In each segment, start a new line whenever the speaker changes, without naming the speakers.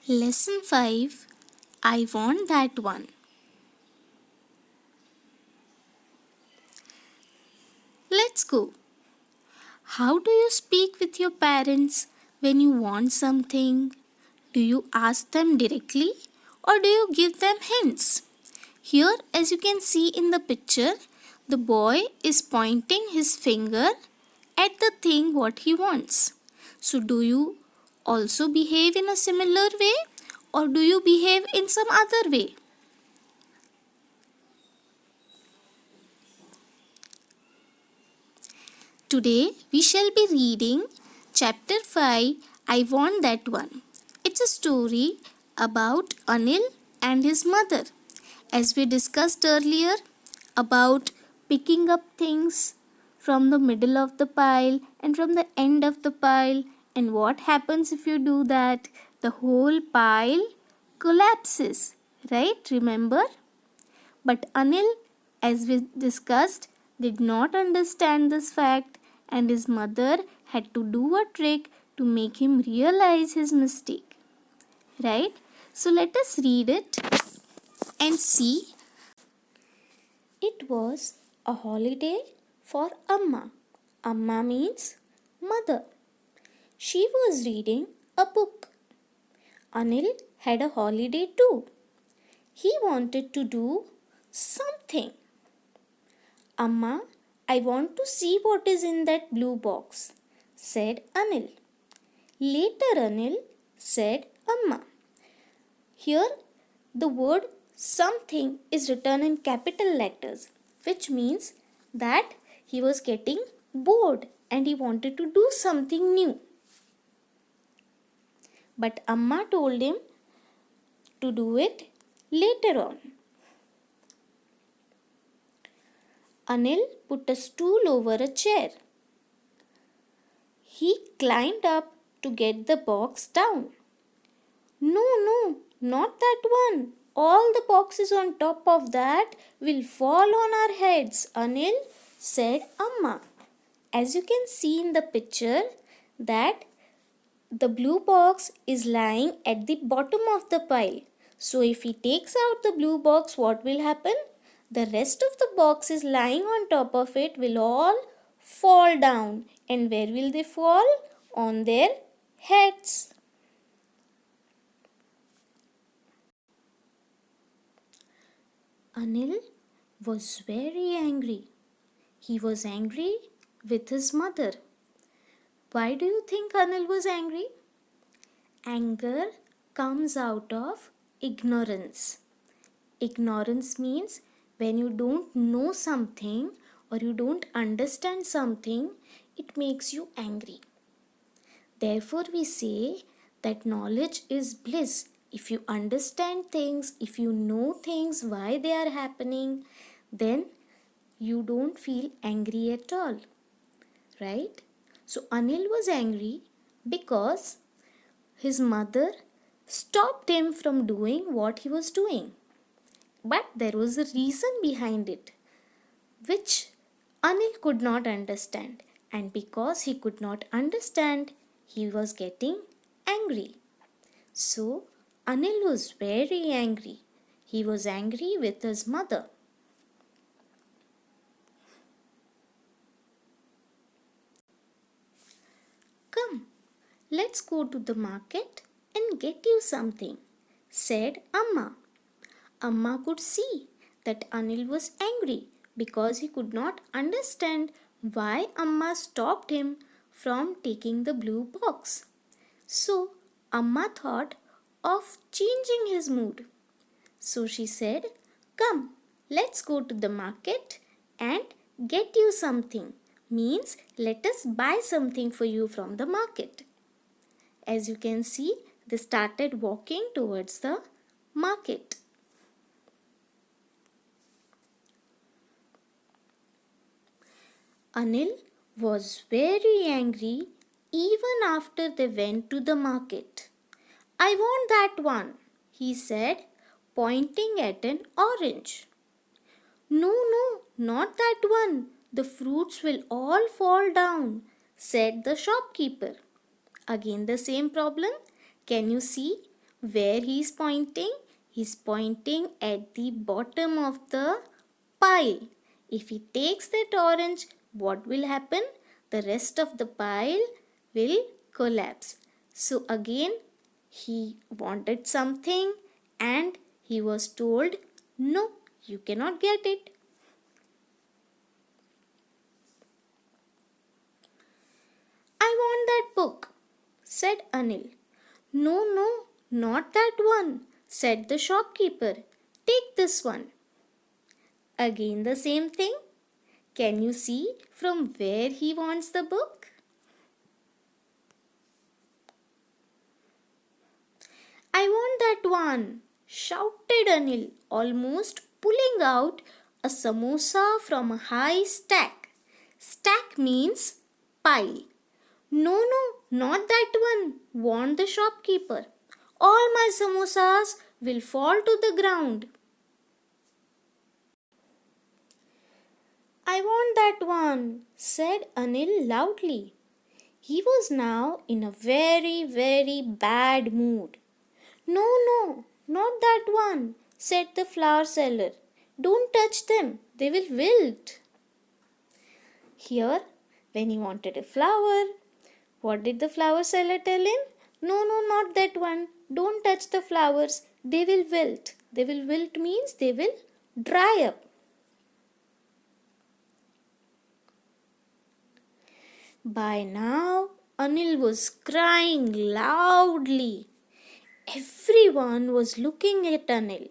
Lesson 5. I want that one. Let's go. How do you speak with your parents when you want something? Do you ask them directly or do you give them hints? Here, as you can see in the picture, the boy is pointing his finger at the thing what he wants. So, do you also behave in a similar way or do you behave in some other way? Today we shall be reading chapter 5, I Want That One. It's a story about Anil and his mother. As we discussed earlier about picking up things from the middle of the pile and from the end of the pile, and what happens if you do that? The whole pile collapses, right? Remember? But Anil, as we discussed, did not understand this fact, and his mother had to do a trick to make him realize his mistake. Right? So let us read it and see. It was a holiday for Amma. Amma means mother. She was reading a book. Anil had a holiday too. He wanted to do something. Amma, I want to see what is in that blue box, said Anil. Later, Anil, said Amma. Here, the word something is written in capital letters, which means that he was getting bored and he wanted to do something new. But Amma told him to do it later on. Anil put a stool over a chair. He climbed up to get the box down. No, not that one. All the boxes on top of that will fall on our heads, Anil, said Amma. As you can see in the picture that the blue box is lying at the bottom of the pile. So if he takes out the blue box, what will happen? The rest of the boxes lying on top of it will all fall down. And where will they fall? On their heads. Anil was very angry. He was angry with his mother. Why do you think Anil was angry? Anger comes out of ignorance. Ignorance means when you don't know something or you don't understand something, it makes you angry. Therefore, we say that knowledge is bliss. If you understand things, if you know things, why they are happening, then you don't feel angry at all. Right? So, Anil was angry because his mother stopped him from doing what he was doing. But there was a reason behind it, which Anil could not understand. And because he could not understand, he was getting angry. So, Anil was very angry. He was angry with his mother. Come, let's go to the market and get you something, said Amma. Amma could see that Anil was angry because he could not understand why Amma stopped him from taking the blue box. So, Amma thought of changing his mood. So she said, Come, let's go to the market and get you something. Means let us buy something for you from the market. As you can see, they started walking towards the market. Anil was very angry even after they went to the market. I want that one, he said. pointing at an orange. No, no, not that one. The fruits will all fall down, said the shopkeeper. Again, the same problem. Can you see where he is pointing? He is pointing at the bottom of the pile. If he takes that orange, what will happen? The rest of the pile will collapse. So, again, he wanted something and he was told, no, you cannot get it. I want that book, said Anil. No, no, not that one, said the shopkeeper. Take this one. Again the same thing. Can you see from where he wants the book? I want that one, shouted Anil, almost pulling out a samosa from a high stack. Stack means pile. No, no, not that one, warned the shopkeeper. All my samosas will fall to the ground. I want that one, said Anil loudly. He was now in a very, very bad mood. No, no, not that one, said the flower seller. Don't touch them, they will wilt. Here, when he wanted a flower, what did the flower seller tell him? No, no, not that one. Don't touch the flowers, they will wilt. They will wilt means they will dry up. By now, Anil was crying loudly. Everyone was looking at Anil.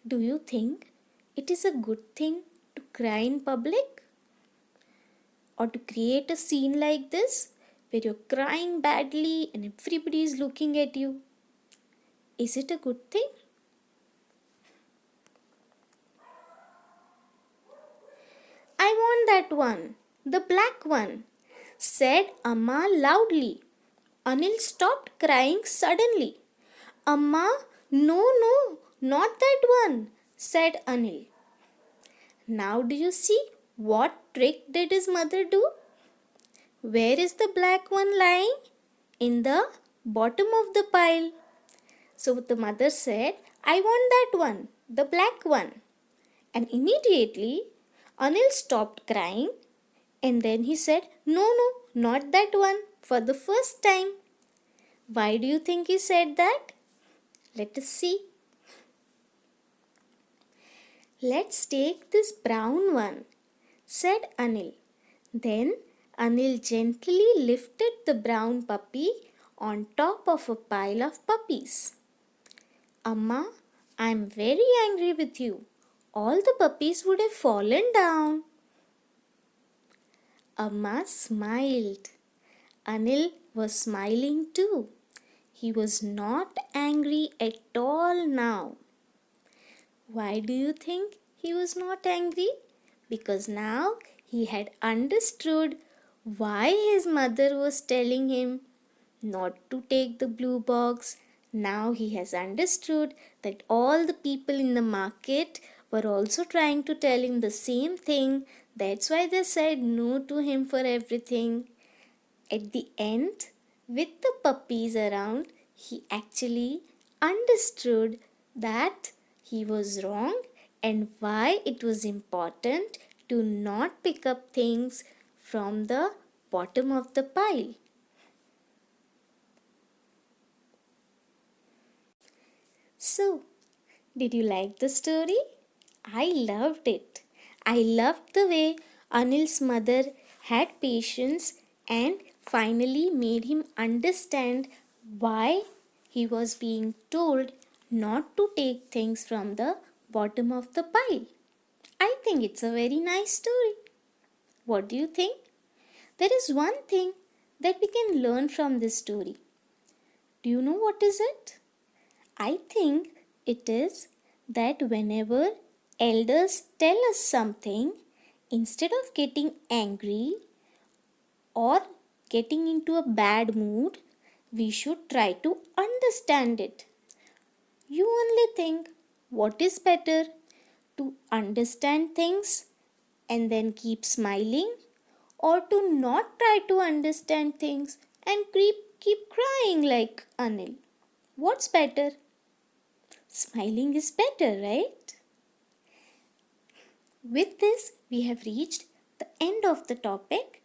Do you think it is a good thing to cry in public? Or to create a scene like this where you're crying badly and everybody is looking at you? Is it a good thing? I want that one, the black one, said Amma loudly. Anil stopped crying suddenly. Amma, no, no, not that one, said Anil. Now do you see what trick did his mother do? Where is the black one lying? In the bottom of the pile. So the mother said, I want that one, the black one. And immediately Anil stopped crying and then he said, no, no, not that one, for the first time. Why do you think he said that? Let us see. Let's take this brown one, said Anil. Then Anil gently lifted the brown puppy on top of a pile of puppies. Amma, I am very angry with you. All the puppies would have fallen down. Amma smiled. Anil was smiling too. He was not angry at all now. Why do you think he was not angry? Because now he had understood why his mother was telling him not to take the blue box. Now he has understood that all the people in the market were also trying to tell him the same thing. That's why they said no to him for everything. At the end, with the puppies around, he actually understood that he was wrong and why it was important to not pick up things from the bottom of the pile. So, did you like the story? I loved it. I loved the way Anil's mother had patience and finally made him understand why he was being told not to take things from the bottom of the pile. I think it's a very nice story. What do you think? There is one thing that we can learn from this story. Do you know what is it? I think it is that whenever elders tell us something, instead of getting angry or getting into a bad mood, we should try to understand it. You only think, what is better? To understand things and then keep smiling, or to not try to understand things and keep crying like Anil? What's better? Smiling is better, right? With this, we have reached the end of the topic.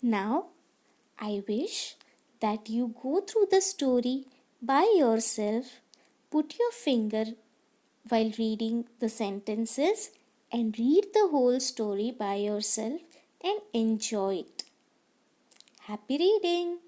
Now, I wish that you go through the story by yourself, put your finger while reading the sentences, and read the whole story by yourself and enjoy it. Happy reading!